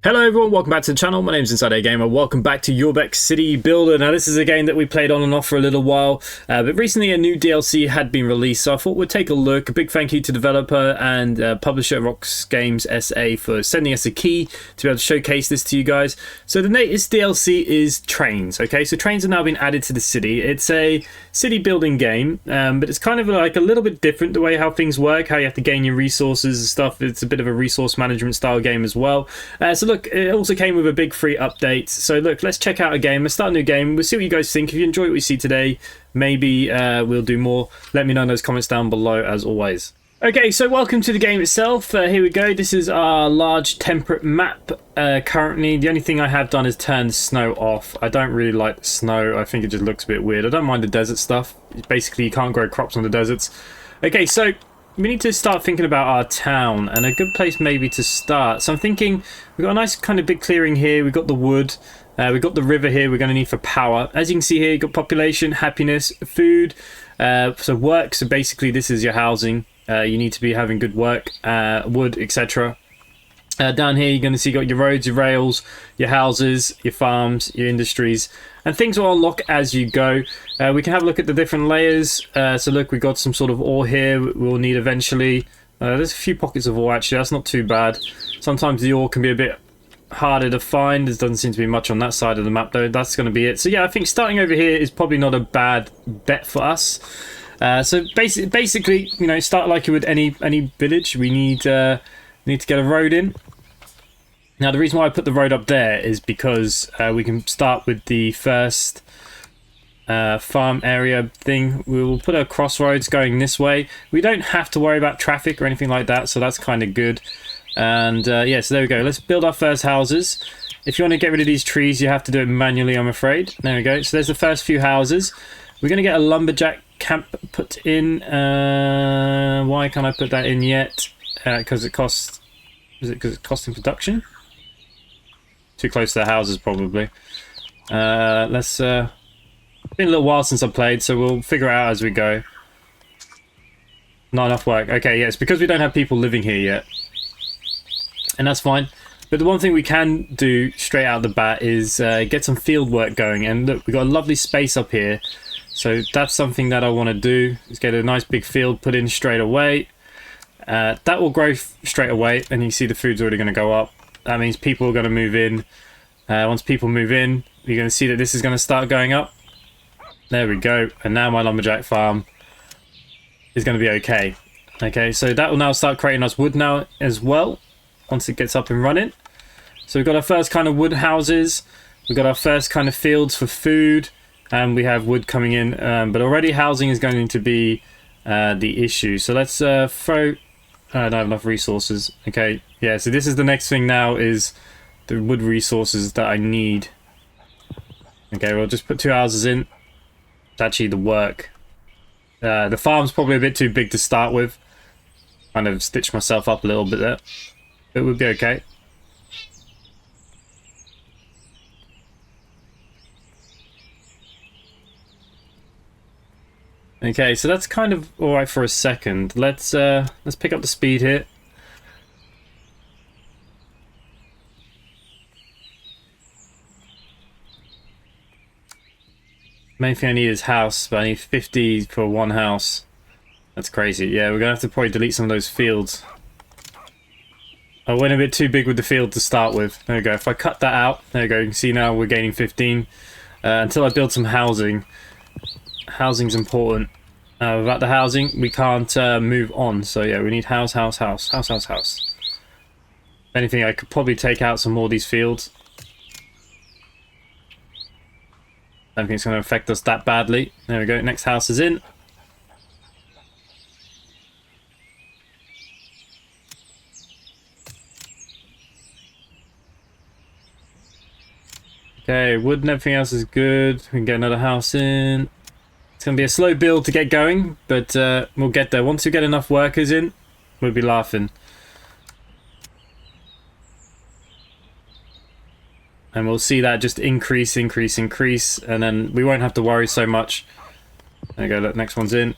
Hello everyone, welcome back to the channel. My name is InsideAgameR. Welcome back to Urbek City Builder. Now this is a game that we played on and off for a little while, but recently a new DLC had been released, so I thought we'd take a look. A big thank you to developer and publisher Rox Games SA for sending us a key to be able to showcase this to you guys. So the latest DLC is trains. Okay, so trains have now been added to the city. It's a city building game, but it's kind of like a little bit different the way how things work, how you have to gain your resources and stuff. It's a bit of a resource management style game as well. So look, it also came with a big free update. So look, let's check out a game. Let's start a new game. We'll see what you guys think. If you enjoy what we see today, maybe we'll do more. Let me know in those comments down below as always. Okay, so welcome to the game itself. Here we go. This is our large temperate map currently. The only thing I have done is turn snow off. I don't really like the snow. I think it just looks a bit weird. I don't mind the desert stuff. Basically, you can't grow crops on the deserts. Okay, so we need to start thinking about our town, and a good place maybe to start. So I'm thinking we've got a nice kind of big clearing here. We've got the wood. We've got the river here we're going to need for power. As you can see here, you've got population, happiness, food, so work. So basically this is your housing. You need to be having good work, wood, etc. Down here you're going to see you got your roads, your rails, your houses, your farms, your industries, and things will unlock as you go. We can have a look at the different layers. So look, we've got some sort of ore here we'll need eventually. There's a few pockets of ore actually, that's not too bad. Sometimes the ore can be a bit harder to find. There doesn't seem to be much on that side of the map though. That's going to be it. So yeah, I think starting over here is probably not a bad bet for us. So basically, you know, start like you would any village. We need to get a road in. Now the reason why I put the road up there is because we can start with the first farm area thing. We will put our crossroads going this way. We don't have to worry about traffic or anything like that, so that's kind of good. And yeah, so there we go. Let's build our first houses. If you want to get rid of these trees, you have to do it manually, I'm afraid. There we go. So there's the first few houses. We're going to get a lumberjack camp put in. Why can't I put that in yet? Because it costs... Is it because it's costing production? Too close to the houses, probably. Let's... It's been a little while since I played, so we'll figure it out as we go. Not enough work. Okay, yeah, it's because we don't have people living here yet. And that's fine. But the one thing we can do straight out the bat is get some field work going. And look, we've got a lovely space up here. So that's something that I want to do, is get a nice big field put in straight away. That will grow straight away, and you see the food's already going to go up. That means people are going to move in. Once people move in, you're going to see that this is going to start going up. There we go. And now my lumberjack farm is going to be okay. Okay, so that will now start creating us wood now as well, once it gets up and running. So we've got our first kind of wood houses. We've got our first kind of fields for food. And we have wood coming in. But already housing is going to be the issue. So let's throw... I don't have enough resources. Okay, yeah, so this is the next thing now, is the wood resources that I need. Okay, we'll just put 2 houses in. It's actually the work. The farm's probably a bit too big to start with. Kind of stitched myself up a little bit there. It would be okay. Okay, so that's kind of alright for a second. Let's pick up the speed here. Main thing I need is house, but I need 50 for one house. That's crazy. Yeah, we're gonna have to probably delete some of those fields. I went a bit too big with the field to start with. There we go. If I cut that out, there we go. You can see now we're gaining 15. Until I build some housing. Housing's important. Without the housing, we can't move on. So yeah, we need house. If anything, I could probably take out some more of these fields. I don't think it's going to affect us that badly. There we go. Next house is in. Okay, wood and everything else is good. We can get another house in. It's going to be a slow build to get going, but we'll get there. Once we get enough workers in, we'll be laughing. And we'll see that just increase, and then we won't have to worry so much. There you go, look, next one's in.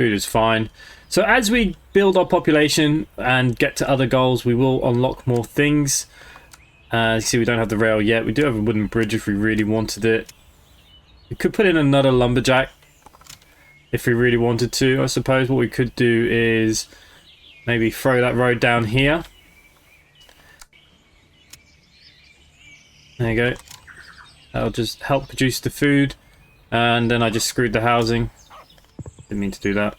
Food is fine. So as we build our population and get to other goals, we will unlock more things. You see, we don't have the rail yet. We do have a wooden bridge if we really wanted it. We could put in another lumberjack if we really wanted to. I suppose what we could do is maybe throw that road down here. There you go. That'll just help produce the food. And then I just screwed the housing. Didn't mean to do that.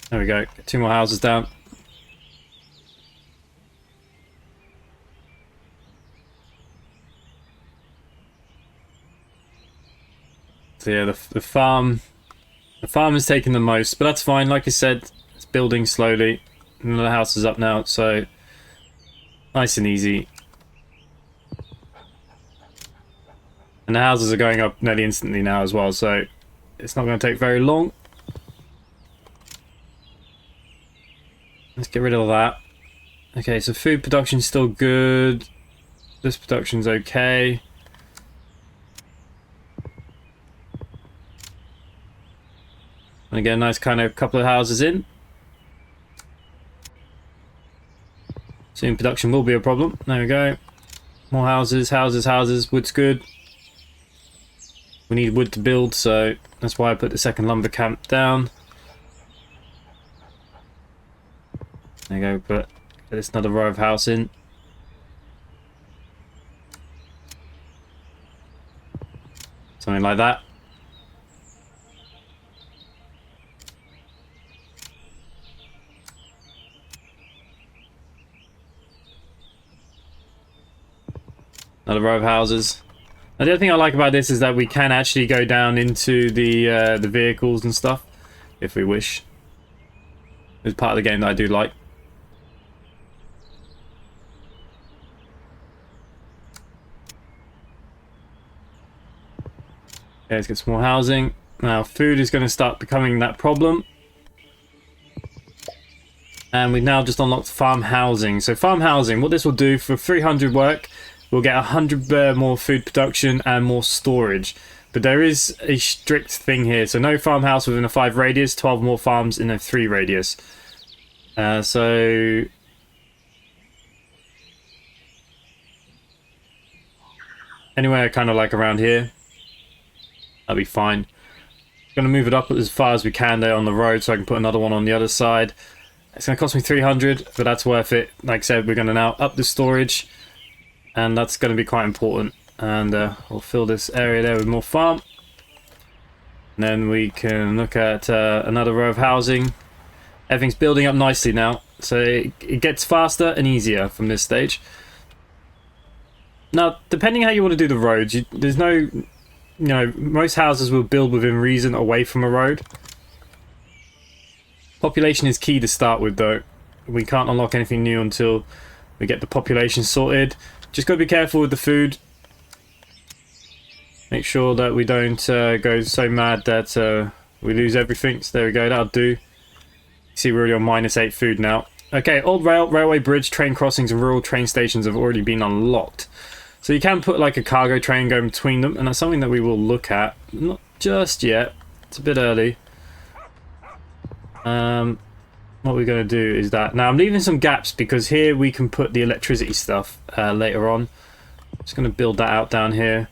There we go. Get 2 more houses down. So yeah, the farm is taking the most, but that's fine. Like I said, it's building slowly. And the house is up now, so nice and easy. And the houses are going up nearly instantly now as well, so it's not going to take very long. Let's get rid of that. Okay, so food production's still good. This production's okay. And again, nice kind of couple of houses in. Soon production will be a problem. There we go. More houses, houses, houses. Wood's good. We need wood to build, so that's why I put the second lumber camp down. There you go, put this another row of house in. Something like that. Another row of houses. Now, the other thing I like about this is that we can actually go down into the vehicles and stuff if we wish. It's part of the game that I do like. Okay, let's get some more housing. Now, food is going to start becoming that problem. And we've now just unlocked farm housing. So farm housing, what this will do for 300 work, we'll get 100 more food production and more storage. But there is a strict thing here. So no farmhouse within a 5 radius, 12 more farms in a 3 radius. So anywhere kind of like around here, that'll be fine. Going to move it up as far as we can there on the road so I can put another one on the other side. It's going to cost me 300, but that's worth it. Like I said, we're going to now up the storage. And that's going to be quite important. And we'll fill this area there with more farm. And then we can look at another row of housing. Everything's building up nicely now. So it gets faster and easier from this stage. Now, depending how you want to do the roads, there's no... You know, most houses will build within reason away from a road. Population is key to start with, though. We can't unlock anything new until we get the population sorted. Just got to be careful with the food. Make sure that we don't go so mad that we lose everything. So there we go, that'll do. See, we're already on -8 food now. Okay, old railway bridge, train crossings and rural train stations have already been unlocked. So you can put like a cargo train going between them, and that's something that we will look at. Not just yet. It's a bit early. What we're going to do is that... Now, I'm leaving some gaps because here we can put the electricity stuff later on. Just going to build that out down here.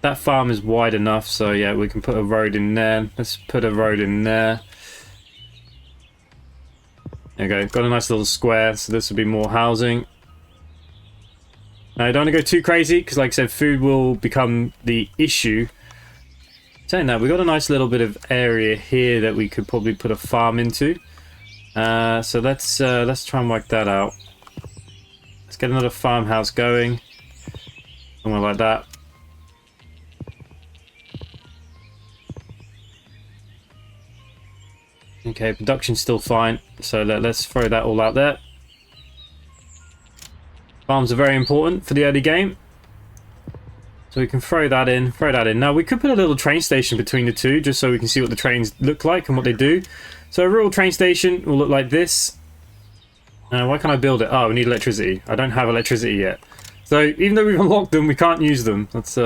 That farm is wide enough, so yeah, we can put a road in there. Let's put a road in there. There we go. Got a nice little square, so this will be more housing. Now, I don't want to go too crazy because, like I said, food will become the issue. Saying that, we've got a nice little bit of area here that we could probably put a farm into. So let's try and work that out. Let's get another farmhouse going. Somewhere like that. Okay, production's still fine. So let's throw that all out there. Farms are very important for the early game. So we can throw that in, Now, we could put a little train station between the two, just so we can see what the trains look like and what they do. So a rural train station will look like this. Why can't I build it? Oh, we need electricity. I don't have electricity yet. So even though we've unlocked them, we can't use them. That's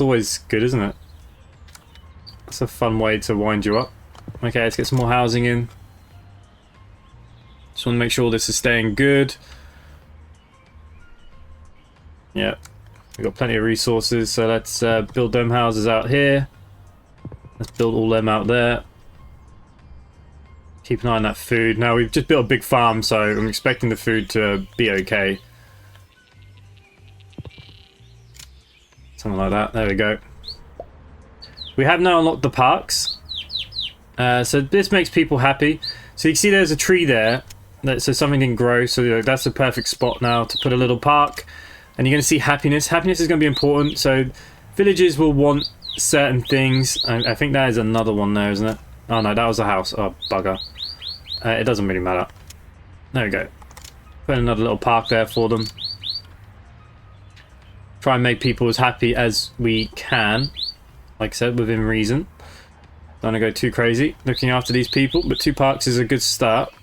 always good, isn't it? It's a fun way to wind you up. Okay, let's get some more housing in. Just want to make sure this is staying good. Yeah, we've got plenty of resources, so let's build them houses out here. Let's build all them out there. Keep an eye on that food. Now, we've just built a big farm, so I'm expecting the food to be okay. Something like that. There we go. We have now unlocked the parks. So this makes people happy. So you can see there's a tree there. So something didn't grow. So that's the perfect spot now to put a little park. And you're going to see happiness. Happiness is going to be important. So villagers will want certain things. I think that is another one there, isn't it? Oh no, that was a house. Oh, bugger. It doesn't really matter. There we go. Put another little park there for them. Try and make people as happy as we can. Like I said, within reason. Don't want to go too crazy looking after these people, but 2 parks is a good start.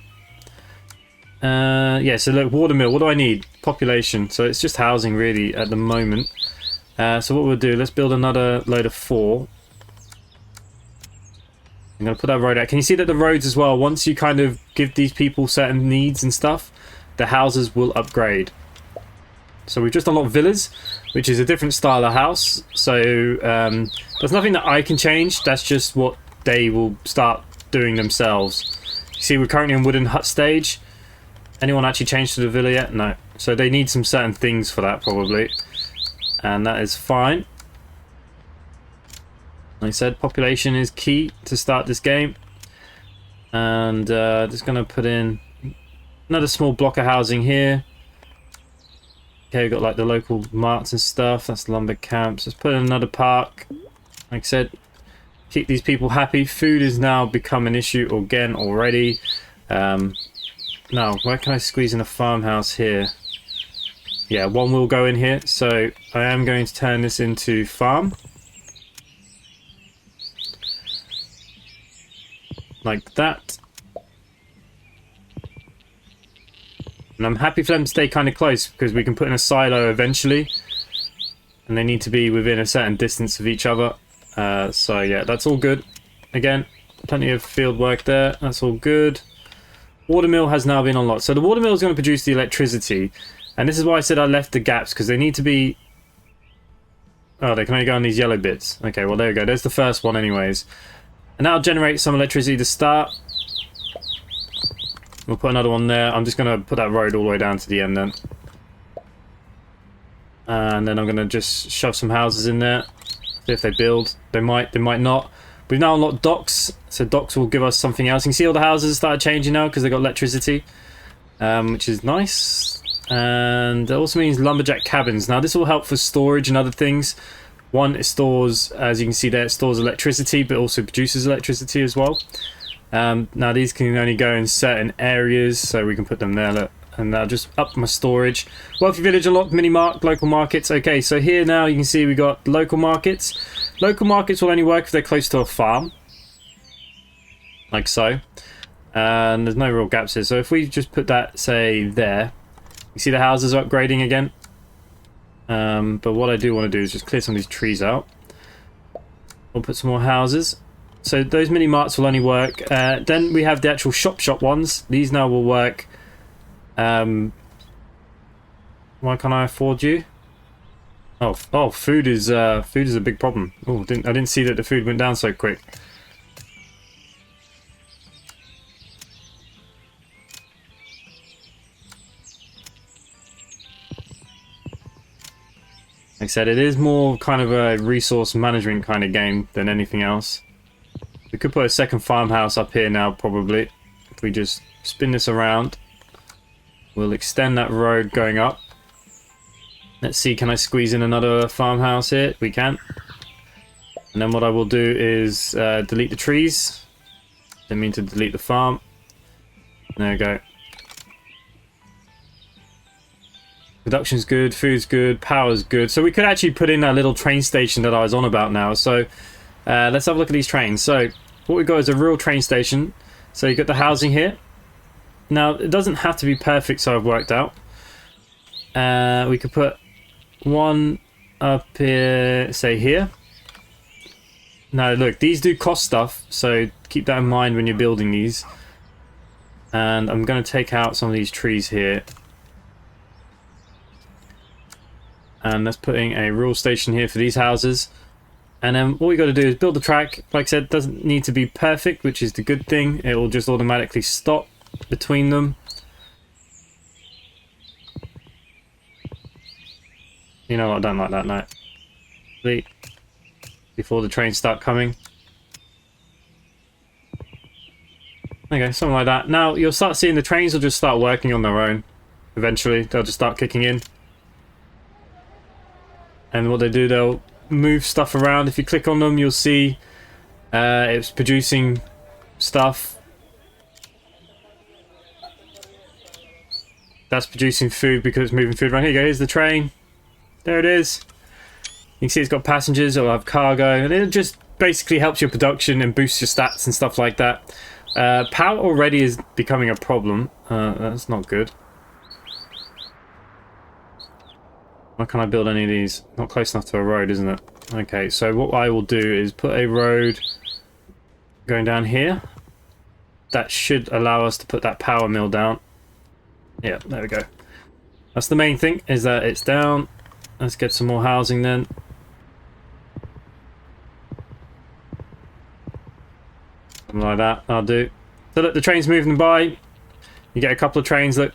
Yeah, so look, watermill. What do I need? Population. So it's just housing really at the moment. So what we'll do, let's build another load of 4. I'm going to put that road out. Can you see that the roads as well, once you kind of give these people certain needs and stuff, the houses will upgrade. So we've just unlocked villas, which is a different style of house. So there's nothing that I can change. That's just what they will start doing themselves. You see, we're currently in wooden hut stage. Anyone actually changed to the villa yet? No. So they need some certain things for that probably. And that is fine. Like I said, population is key to start this game. And just going to put in another small block of housing here. Okay, we've got like the local marts and stuff. That's lumber camps. Let's put in another park. Like I said, keep these people happy. Food has now become an issue again already. Now, where can I squeeze in a farmhouse here? Yeah, 1 will go in here. So I am going to turn this into farm. Like that. And I'm happy for them to stay kind of close because we can put in a silo eventually. And they need to be within a certain distance of each other. So yeah, that's all good. Again, plenty of field work there. That's all good. Watermill has now been unlocked. So the watermill is going to produce the electricity. And this is why I said I left the gaps, because they need to be... Oh, they can only go on these yellow bits. Okay, well there we go. There's the first one anyways. And that'll generate some electricity to start. We'll put another one there. I'm just going to put that road all the way down to the end then. And then I'm going to just shove some houses in there. See if they build. They might not. We've now unlocked docks. So docks will give us something else. You can see all the houses started changing now because they got electricity. Which is nice. And it also means lumberjack cabins. Now this will help for storage and other things. One, it stores, as you can see there, it stores electricity, but also produces electricity as well. Now these can only go in certain areas, so we can put them there. Look, and that'll just up my storage. Wealthy village unlocked, mini mark, local markets. Okay, so here now you can see we got local markets. Local markets will only work if they're close to a farm, like so. And there's no real gaps here. So if we just put that, say, there, you see the houses are upgrading again. But what I do want to do is just clear some of these trees out. We'll put some more houses. So those mini marts will only work. Then we have the actual shop ones. These now will work. Why can't I afford you? Oh, food is a big problem. Oh, I didn't see that the food went down so quick. Like I said, it is more kind of a resource management kind of game than anything else. We could put a second farmhouse up here now, probably. If we just spin this around, we'll extend that road going up. Let's see, can I squeeze in another farmhouse here? We can. And then what I will do is delete the trees. Didn't mean to delete the farm. There we go. Production's good, food's good, power's good. So we could actually put in that little train station that I was on about now. So let's have a look at these trains. So what we've got is a real train station. So you've got the housing here. Now it doesn't have to be perfect, so I've worked out. We could put one up here, say here. Now look, these do cost stuff, so keep that in mind when you're building these. And I'm going to take out some of these trees here. And let's put in a rural station here for these houses. And then all we got to do is build the track. Like I said, it doesn't need to be perfect, which is the good thing. It will just automatically stop between them. You know what, I don't like that now. Before the trains start coming. Okay, something like that. Now you'll start seeing the trains will just start working on their own. Eventually, they'll just start kicking in. And what they do, they'll move stuff around. If you click on them, you'll see it's producing stuff. That's producing food because it's moving food around. Here you go, here's the train. There it is. You can see it's got passengers, it'll have cargo, and it just basically helps your production and boosts your stats and stuff like that. Power already is becoming a problem. That's not good. Why can't I build any of these? Not close enough to a road, isn't it? Okay, so what I will do is put a road going down here. That should allow us to put that power mill down. Yeah, there we go. That's the main thing, is that it's down. Let's get some more housing then. Something like that, I'll do. So look, the train's moving by. You get a couple of trains, look.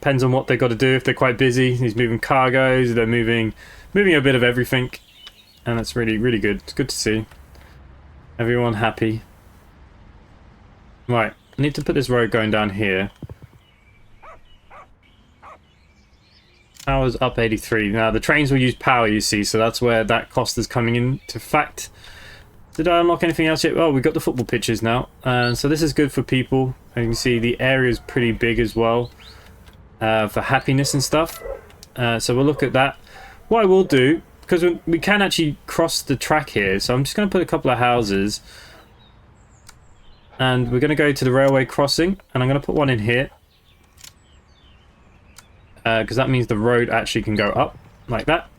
Depends on what they've got to do. If they're quite busy, he's moving cargoes, they're moving a bit of everything. And that's really, really good. It's good to see. Everyone happy. Right, I need to put this road going down here. Power's up 83. Now the trains will use power, you see, so that's where that cost is coming into fact. Did I unlock anything else yet? Oh, we got the football pitches now. So this is good for people. You can see the area is pretty big as well for happiness and stuff. So we'll look at that. What I will do, because we can actually cross the track here, so I'm just going to put a couple of houses. And we're going to go to the railway crossing, and I'm going to put one in here. Because that means the road actually can go up like that.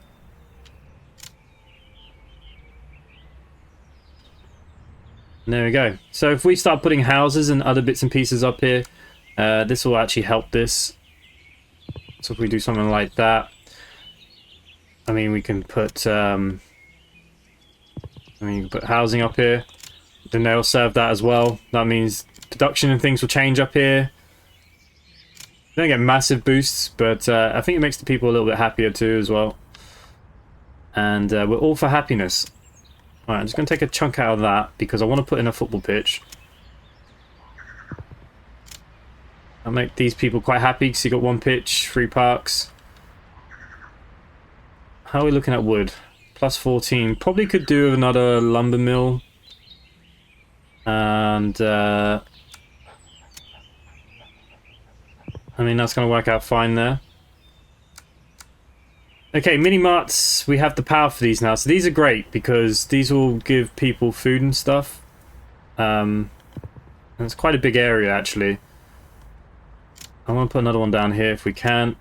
And there we go. So if we start putting houses and other bits and pieces up here, this will actually help this. So if we do something like that, I mean, we can put you can put housing up here. Then they'll serve that as well. That means production and things will change up here. They don't get massive boosts, but I think it makes the people a little bit happier too as well. And we're all for happiness. Alright, I'm just going to take a chunk out of that because I want to put in a football pitch. I'll make these people quite happy because you got one pitch, 3 parks. How are we looking at wood? Plus 14. Probably could do with another lumber mill. And I mean, that's going to work out fine there. Okay, mini-marts, we have the power for these now. So these are great because these will give people food and stuff. And it's quite a big area, actually. I want to put another one down here if we can.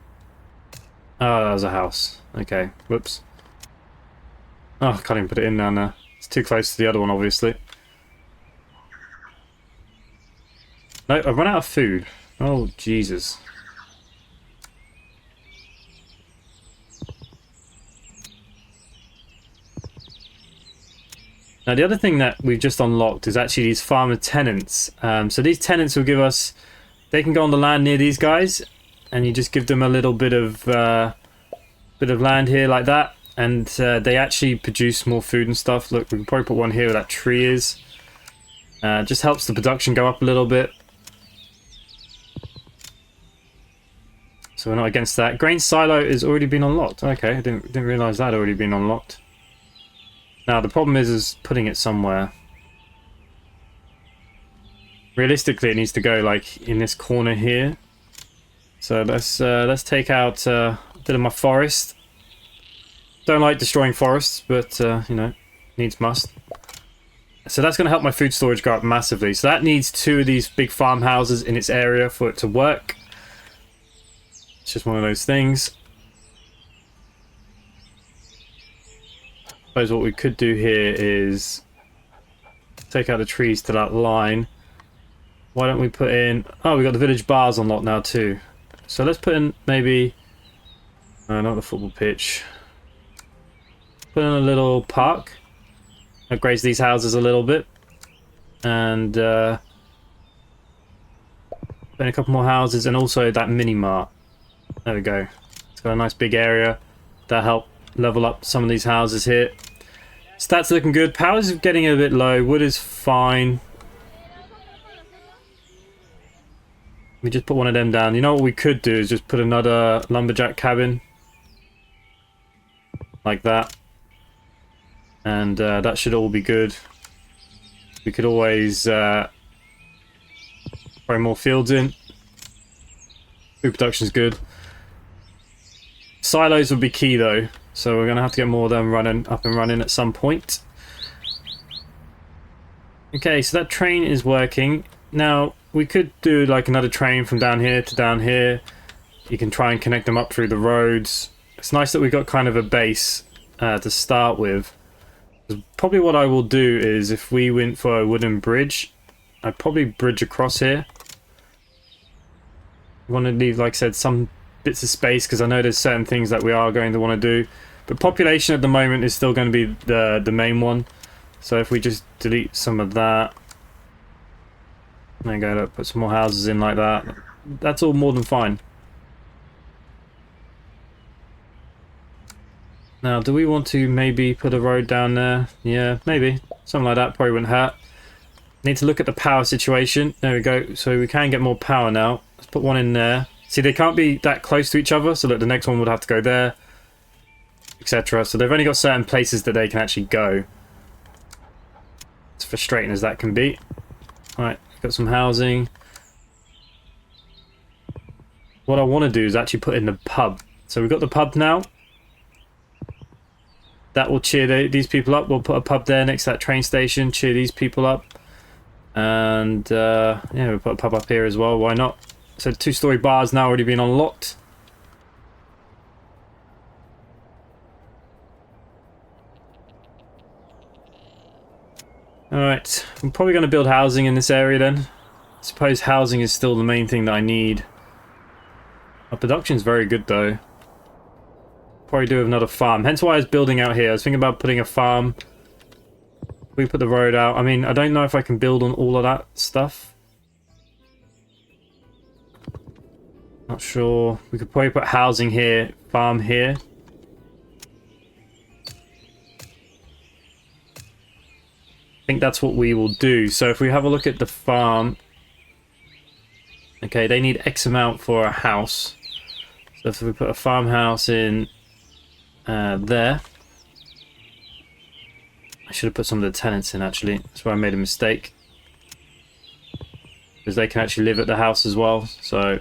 Oh, that was a house. Okay, whoops. Oh, I can't even put it in down there. It's too close to the other one, obviously. No, I've run out of food. Oh, Jesus. Now, the other thing that we've just unlocked is actually these farmer tenants. So these tenants will give us... They can go on the land near these guys, and you just give them a little bit of land here like that, and they actually produce more food and stuff. Look, we can probably put one here where that tree is. Just helps the production go up a little bit. So we're not against that. Grain silo has already been unlocked. Okay, I didn't realise that had already been unlocked. Now the problem is putting it somewhere. Realistically, it needs to go like in this corner here. So let's take out a bit of my forest. Don't like destroying forests, but you know, needs must. So that's going to help my food storage go up massively. So that needs 2 of these big farmhouses in its area for it to work. It's just one of those things. I suppose what we could do here is take out the trees to that line. Why don't we put in... Oh, we got the village bars unlocked now too. So let's put in maybe... not the football pitch. Put in a little park. Upgrade these houses a little bit. And put in a couple more houses and also that mini-mart. There we go. It's got a nice big area. That'll help level up some of these houses here. Stats looking good. Power's getting a bit low. Wood is fine. We just put one of them down. You know what we could do is just put another lumberjack cabin. Like that. And that should all be good. We could always throw more fields in. Food production's good. Silos would be key though. So we're going to have to get more of them up and running at some point. Okay, so that train is working. Now, we could do like another train from down here to down here. You can try and connect them up through the roads. It's nice that we got kind of a base to start with. Probably what I will do is if we went for a wooden bridge, I'd probably bridge across here. I want to leave, like I said, some bits of space because I know there's certain things that we are going to want to do. But population at the moment is still going to be the main one. So if we just delete some of that. There you go, put some more houses in like that. That's all more than fine. Now, do we want to maybe put a road down there? Yeah, maybe. Something like that probably wouldn't hurt. Need to look at the power situation. There we go. So we can get more power now. Let's put one in there. See, they can't be that close to each other, so that the next one would have to go there, etc. So they've only got certain places that they can actually go. As frustrating as that can be. Alright, got some housing. What I want to do is actually put in the pub. So we've got the pub now. That will cheer these people up. We'll put a pub there next to that train station, cheer these people up. And yeah, we'll put a pub up here as well. Why not? So 2-story bars now already been unlocked. Alright, I'm probably going to build housing in this area then. I suppose housing is still the main thing that I need. Our production's very good though. Probably do another farm. Hence why I was building out here. I was thinking about putting a farm. We put the road out. I mean, I don't know if I can build on all of that stuff. Not sure. We could probably put housing here, farm here. I think that's what we will do. So if we have a look at the farm. Okay, they need X amount for a house. So if we put a farmhouse in there. I should have put some of the tenants in actually. That's where I made a mistake. Because they can actually live at the house as well. So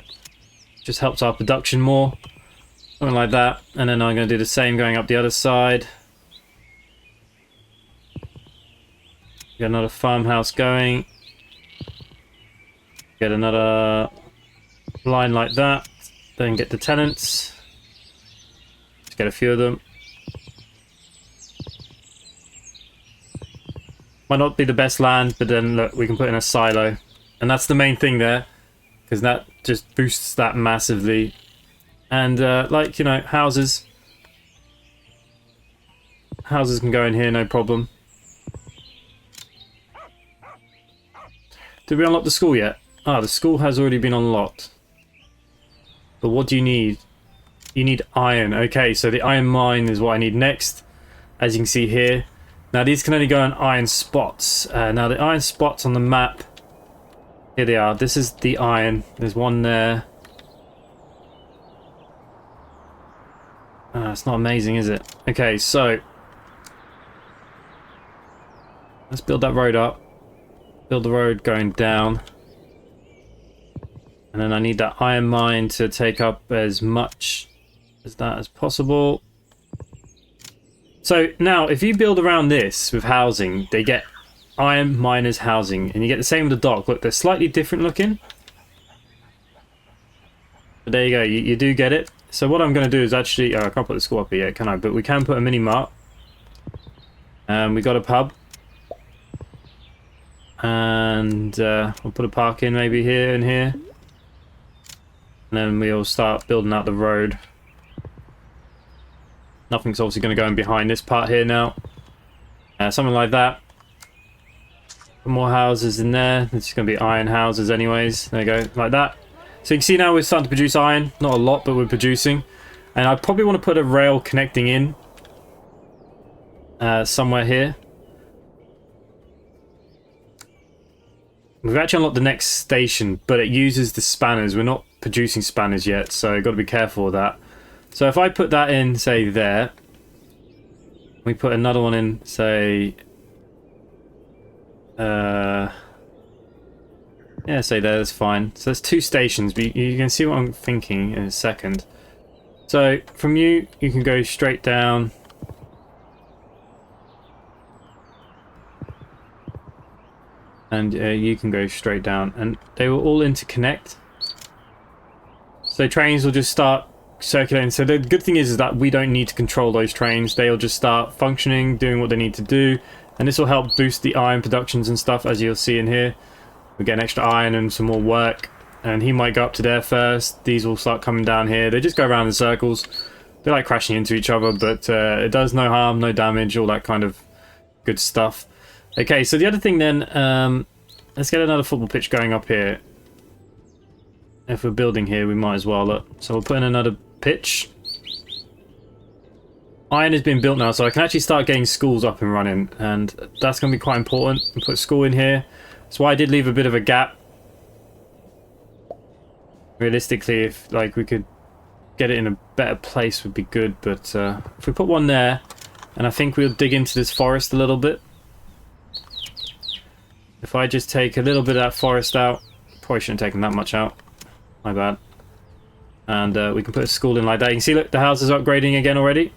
just helps our production more. Something like that. And then I'm going to do the same going up the other side. Get another farmhouse going. Get another line like that. Then get the tenants. Let's get a few of them. Might not be the best land, but then look, we can put in a silo. And that's the main thing there. Because that just boosts that massively. And like, you know, houses. Houses can go in here, no problem. Did we unlock the school yet? Ah, the school has already been unlocked. But what do you need? You need iron. Okay, so the iron mine is what I need next. As you can see here. Now these can only go on iron spots. Now the iron spots on the map. Here they are. This is the iron. There's one there. It's not amazing, is it? Okay, so. Let's build that road up. Build the road going down. And then I need that iron mine to take up as much as that as possible. So now if you build around this with housing, they get iron miners housing. And you get the same with the dock. Look, they're slightly different looking. But there you go, you do get it. So what I'm going to do is actually... I can't put the school up here yet, can I? But we can put a mini-mart. We got a pub. And we'll put a park in maybe here and here. And then we'll start building out the road. Nothing's obviously going to go in behind this part here now. Something like that. Put more houses in there. It's going to be iron houses anyways. There you go, like that. So you can see now we're starting to produce iron. Not a lot, but we're producing. And I probably want to put a rail connecting in somewhere here. We've actually unlocked the next station, but it uses the spanners. We're not producing spanners yet, so got to be careful with that. So if I put that in, say, there, we put another one in, say, yeah, say there, that's fine. So there's 2 stations, but you can see what I'm thinking in a second. So from you can go straight down. And you can go straight down, and they will all interconnect. So trains will just start circulating. So the good thing is that we don't need to control those trains. They'll just start functioning, doing what they need to do, and this will help boost the iron productions and stuff, as you'll see in here. We're getting extra iron and some more work, and he might go up to there first. These will start coming down here. They just go around in circles. They like crashing into each other, but it does no harm, no damage, all that kind of good stuff. Okay, so the other thing then, let's get another football pitch going up here. If we're building here, we might as well look. So we'll put in another pitch. Iron has been built now, so I can actually start getting schools up and running, and that's going to be quite important. We'll put a school in here. That's why I did leave a bit of a gap. Realistically, if like we could get it in a better place would be good, but if we put one there, and I think we'll dig into this forest a little bit. If I just take a little bit of that forest out, probably shouldn't have taken that much out. My bad. And we can put a school in like that. You can see, look, the houses are upgrading again already.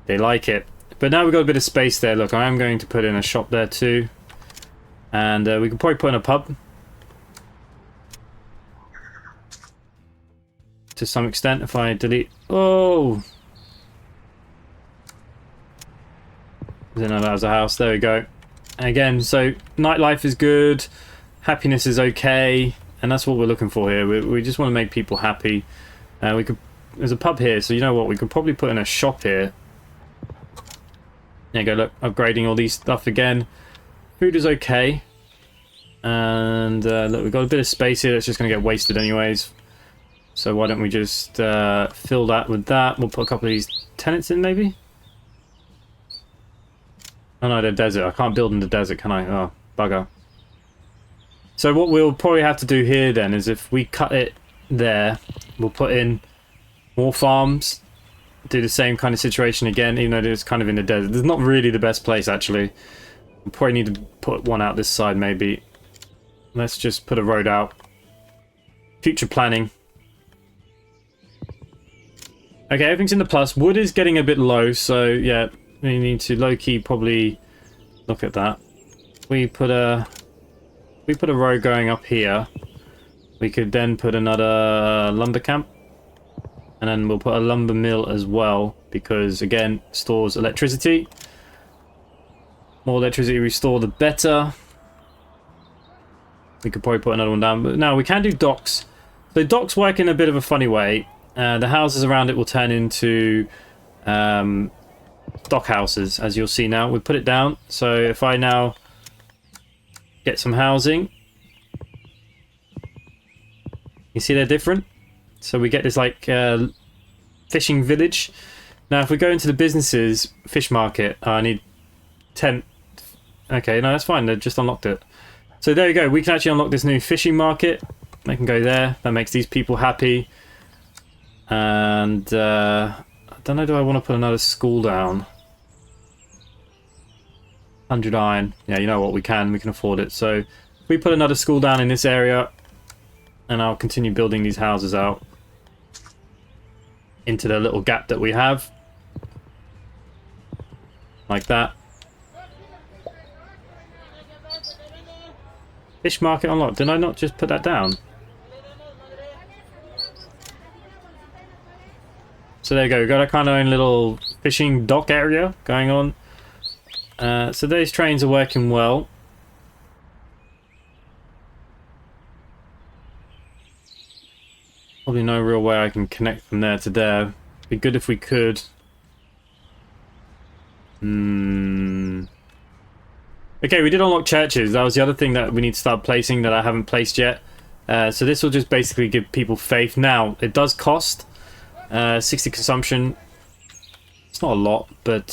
They like it. But now we've got a bit of space there. Look, I am going to put in a shop there too. And we can probably put in a pub. To some extent, if I delete... Oh! Then that was a house. There we go. Again, so nightlife is good, happiness is okay, and that's what we're looking for here. We just want to make people happy. We could, there's a pub here, so you know what? We could probably put in a shop here. There you go. Look, upgrading all these stuff again. Food is okay, and look, we've got a bit of space here that's just going to get wasted anyways. So why don't we just fill that with that? We'll put a couple of these tenants in, maybe. Oh no, the desert. I can't build in the desert, can I? Oh, bugger. So what we'll probably have to do here then is if we cut it there, we'll put in more farms, do the same kind of situation again, even though it's kind of in the desert. It's not really the best place, actually. We probably need to put one out this side, maybe. Let's just put a road out. Future planning. Okay, everything's in the plus. Wood is getting a bit low, so yeah. We need to low-key probably look at that. We put a road going up here. We could then put another lumber camp. And then we'll put a lumber mill as well, because again, stores electricity. More electricity we store, the better. We could probably put another one down. But now we can do docks. So docks work in a bit of a funny way. The houses around it will turn into dock houses, as you'll see now. We put it down, so if I now get some housing, you see they're different. So we get this like fishing village. Now if we go into the businesses, fish market, I need 10. Okay, no, that's fine, they just unlocked it. So there you go, we can actually unlock this new fishing market. They can go there, that makes these people happy. And I don't know, do I want to put another school down? 100 iron. Yeah, you know what, we can afford it. So if we put another school down in this area, and I'll continue building these houses out into the little gap that we have. Like that. Fish market unlocked. Did I not just put that down? So there you go, we've got a kind of own little fishing dock area going on. So those trains are working well. Probably no real way I can connect from there to there. Be good if we could. Okay, we did unlock churches. That was the other thing that we need to start placing that I haven't placed yet. So this will just basically give people faith. Now, it does cost 60 consumption. It's not a lot, but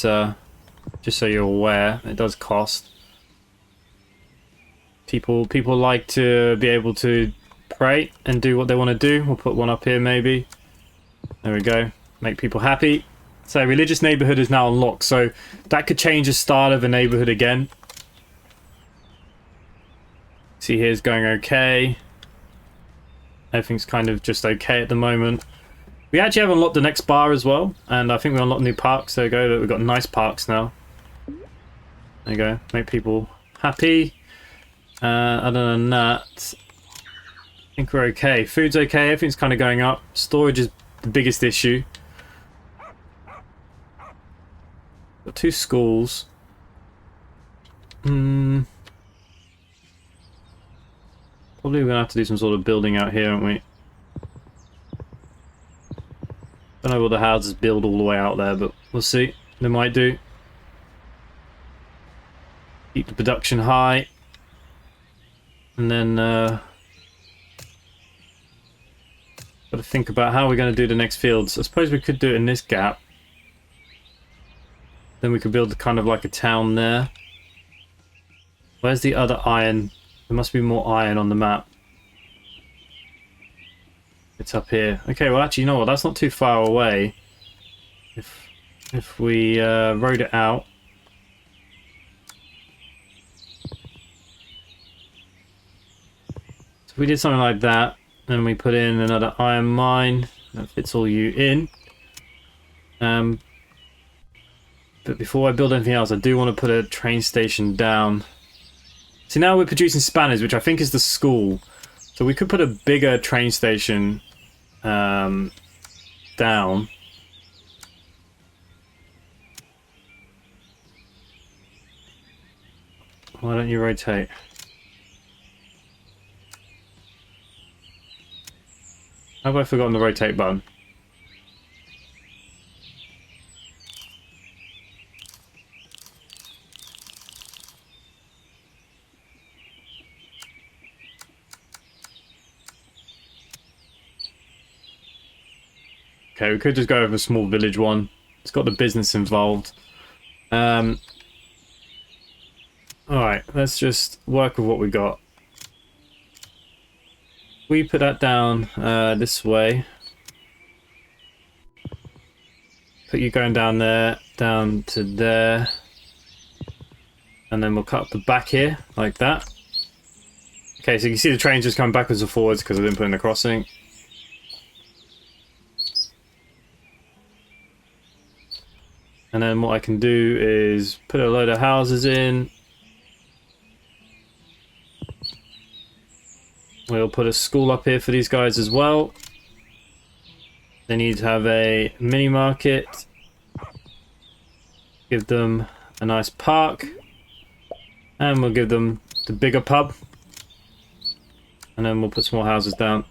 just so you're aware, it does cost. People like to be able to pray and do what they want to do. We'll put one up here maybe. There we go. Make people happy. So religious neighborhood is now unlocked. So that could change the start of a neighborhood again. See, here's going okay. Everything's kind of just okay at the moment. We actually have unlocked the next bar as well, and I think we unlocked new parks. There we go. We've got nice parks now. There you go. Make people happy. Other than that, I think we're okay. Food's okay. Everything's kind of going up. Storage is the biggest issue. Got 2 schools. Probably we're gonna have to do some sort of building out here, aren't we? Don't know what the houses build all the way out there, but we'll see. They might do. Keep the production high. And then got to think about how we're going to do the next fields. I suppose we could do it in this gap. Then we could build kind of like a town there. Where's the other iron? There must be more iron on the map. It's up here. Okay, well actually, you know what? That's not too far away. If we rode it out. So if we did something like that, then we put in another iron mine. That fits all you in. But before I build anything else, I do want to put a train station down. See, now we're producing spanners, which I think is the school. So we could put a bigger train station down. Why don't you rotate? How have I forgotten the rotate button? Okay, we could just go with a small village one. It's got the business involved. Alright, let's just work with what we got. We put that down this way. Put you going down there, down to there. And then we'll cut up the back here, like that. Okay, so you can see the trains just coming backwards and forwards because I didn't put in the crossing. And then what I can do is put a load of houses in. We'll put a school up here for these guys as well. They need to have a mini market. Give them a nice park. And we'll give them the bigger pub. And then we'll put some more houses down.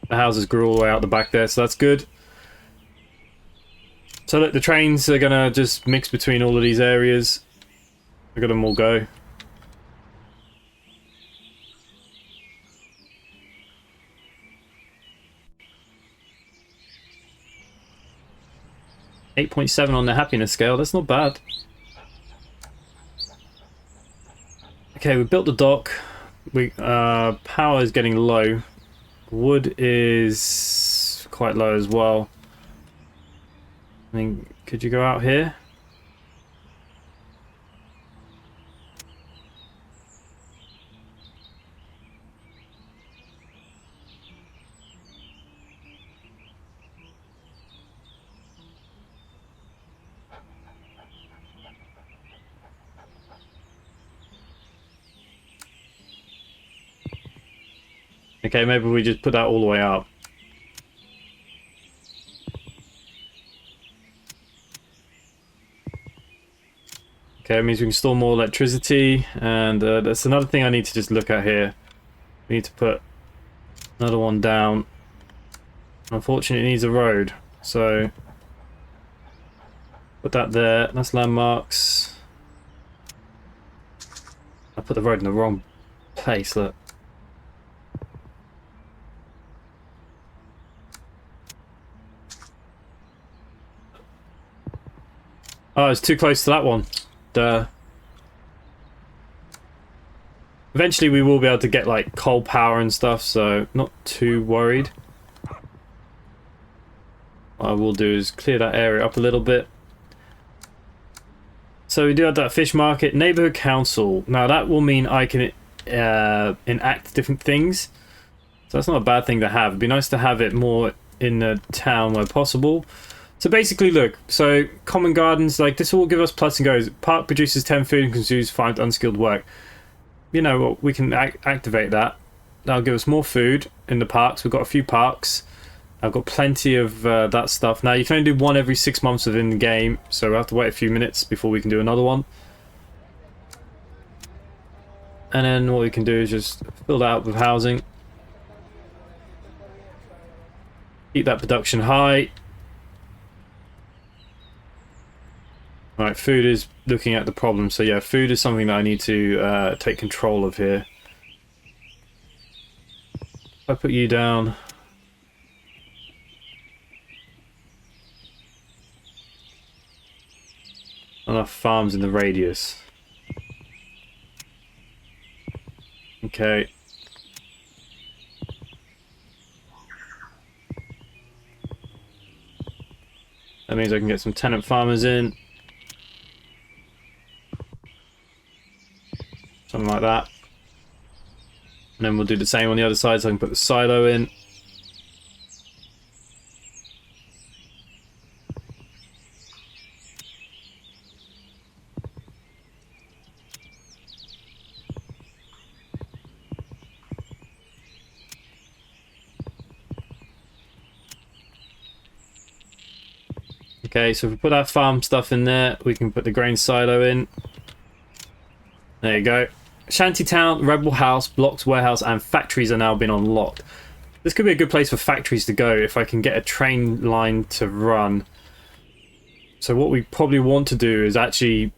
The houses grew all the way out the back there, so that's good. So look, the trains are gonna just mix between all of these areas. I got them all go. .7 on the happiness scale. That's not bad. Okay, we built the dock. We power is getting low. Wood is quite low as well. I mean, could you go out here? Okay, maybe we just put that all the way up. Okay, it means we can store more electricity, and that's another thing I need to just look at here. We need to put another one down Unfortunately, it needs a road, so put that there. That's landmarks. I put the road in the wrong place, look. Oh, it's too close to that one. Duh. Eventually we will be able to get like coal power and stuff, so not too worried. What I will do is clear that area up a little bit. So we do have that fish market, neighborhood council. Now that will mean I can enact different things. So that's not a bad thing to have. It'd be nice to have it more in the town where possible. So basically, look, so common gardens, like this will give us plus and goes. Park produces 10 food and consumes 5 unskilled work. You know what, we can activate that. That'll give us more food in the parks. We've got a few parks. I've got plenty of that stuff. Now, you can only do one every 6 months within the game, so we'll have to wait a few minutes before we can do another one. And then what we can do is just fill that up with housing. Keep that production high. Right, food is looking at the problem. So yeah, food is something that I need to take control of here. If I put you down. Enough farms in the radius. Okay. That means I can get some tenant farmers in. Something like that. And then we'll do the same on the other side, so I can put the silo in. Okay, so if we put our farm stuff in there, we can put the grain silo in. There you go. Shantytown, Rebel House, Blocks, Warehouse, and factories are now been unlocked. This could be a good place for factories to go if I can get a train line to run. So what we probably want to do is actually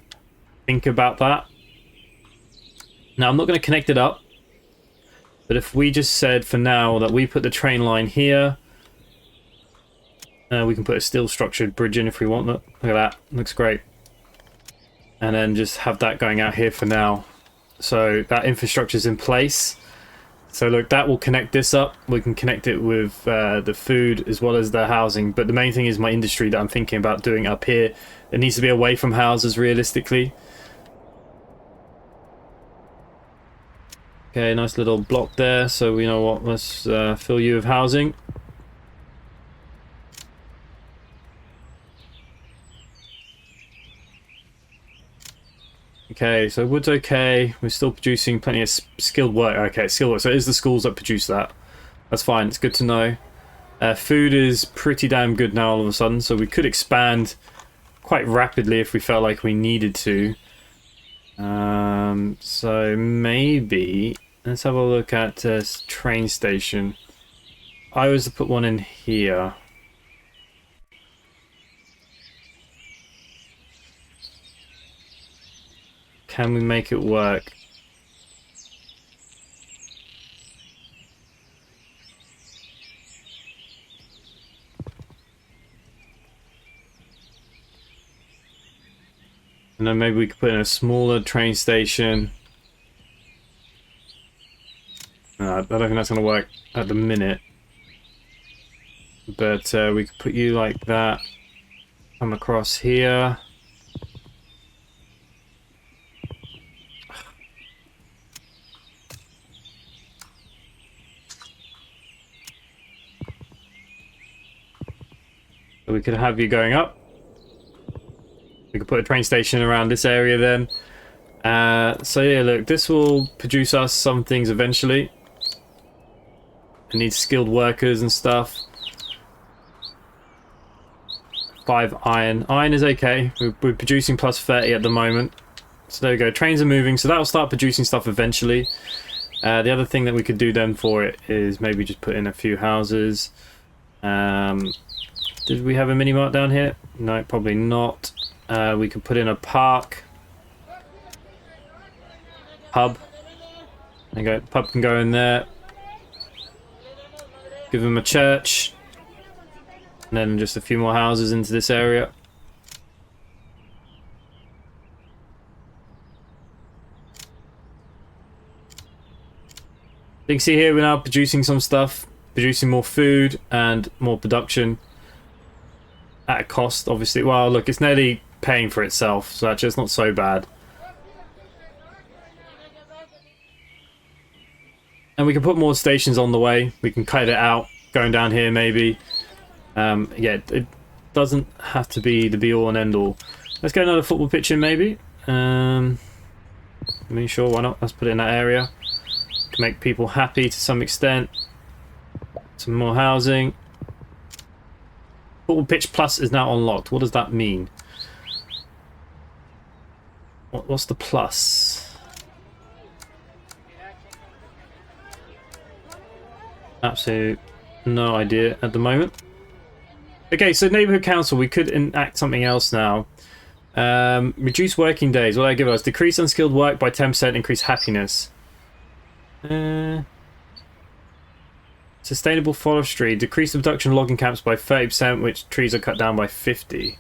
think about that. Now, I'm not going to connect it up, but if we just said for now that we put the train line here, we can put a steel structured bridge in if we want. Look at that, looks great. And then just have that going out here for now. So that infrastructure is in place. So look, that will connect this up. We can connect it with the food as well as the housing. But the main thing is my industry that I'm thinking about doing up here. It needs to be away from houses realistically. Okay, nice little block there. So we know what, let's fill you with housing. Okay, so wood's okay. We're still producing plenty of skilled work. Okay, skilled work. So it is the schools that produce that. That's fine. It's good to know. Food is pretty damn good now all of a sudden. So we could expand quite rapidly if we felt like we needed to. So maybe... Let's have a look at this train station. I was to put one in here. Can we make it work? And then maybe we could put in a smaller train station. No, I don't think that's going to work at the minute. But we could put you like that. Come across here. So we could have you going up. We could put a train station around this area then. So yeah, look, this will produce us some things eventually. It needs skilled workers and stuff. 5 iron. Iron is okay. We're producing plus 30 at the moment. So there we go. Trains are moving, so that will start producing stuff eventually. The other thing that we could do then for it is maybe just put in a few houses. Did we have a mini mart down here? No, probably not. We could put in a park. Pub. There you go. Pub can go in there. Give them a church. And then just a few more houses into this area. You can see here we're now producing some stuff. Producing more food and more production. At a cost, obviously. Well, look, it's nearly paying for itself. So actually it's not so bad. And we can put more stations on the way. We can cut it out, going down here maybe. Yeah, it doesn't have to be the be-all and end-all. Let's get another football pitch in maybe. I mean, sure, why not? Let's put it in that area. Can make people happy to some extent. Some more housing. Football pitch plus is now unlocked. What does that mean? What's the plus? Absolute no idea at the moment. Okay, so neighborhood council, we could enact something else now. Reduce working days. What do I give us? Decrease unskilled work by 10%, increase happiness. Sustainable forestry. Decrease the production of logging camps by 30%, which trees are cut down by 50.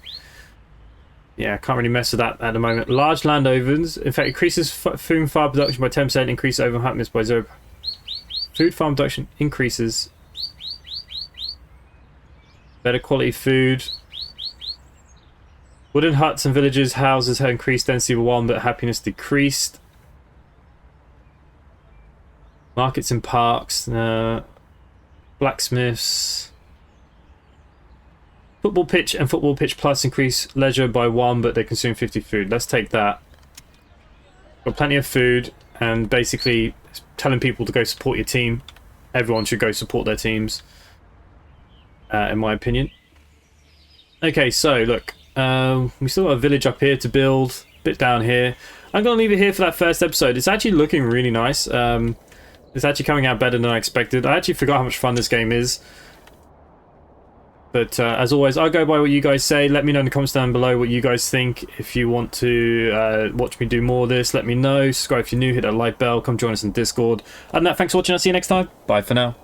Yeah, I can't really mess with that at the moment. Large landowners. In fact, increases food and farm production by 10%, increase overall happiness by 0. Food farm production increases. Better quality food. Wooden huts and villages, houses have increased density of 1, but happiness decreased. Markets and parks. Blacksmiths. Football pitch and football pitch plus increase leisure by 1, but they consume 50 food. Let's take that. Got plenty of food, and basically telling people to go support your team. Everyone should go support their teams, in my opinion. Okay, so look, we still got a village up here to build, a bit down here. I'm going to leave it here for that first episode. It's actually looking really nice. It's actually coming out better than I expected. I actually forgot how much fun this game is. But as always, I'll go by what you guys say. Let me know in the comments down below what you guys think. If you want to watch me do more of this, let me know. Subscribe if you're new, hit that like bell, come join us in Discord. Other than that, thanks for watching. I'll see you next time. Bye for now.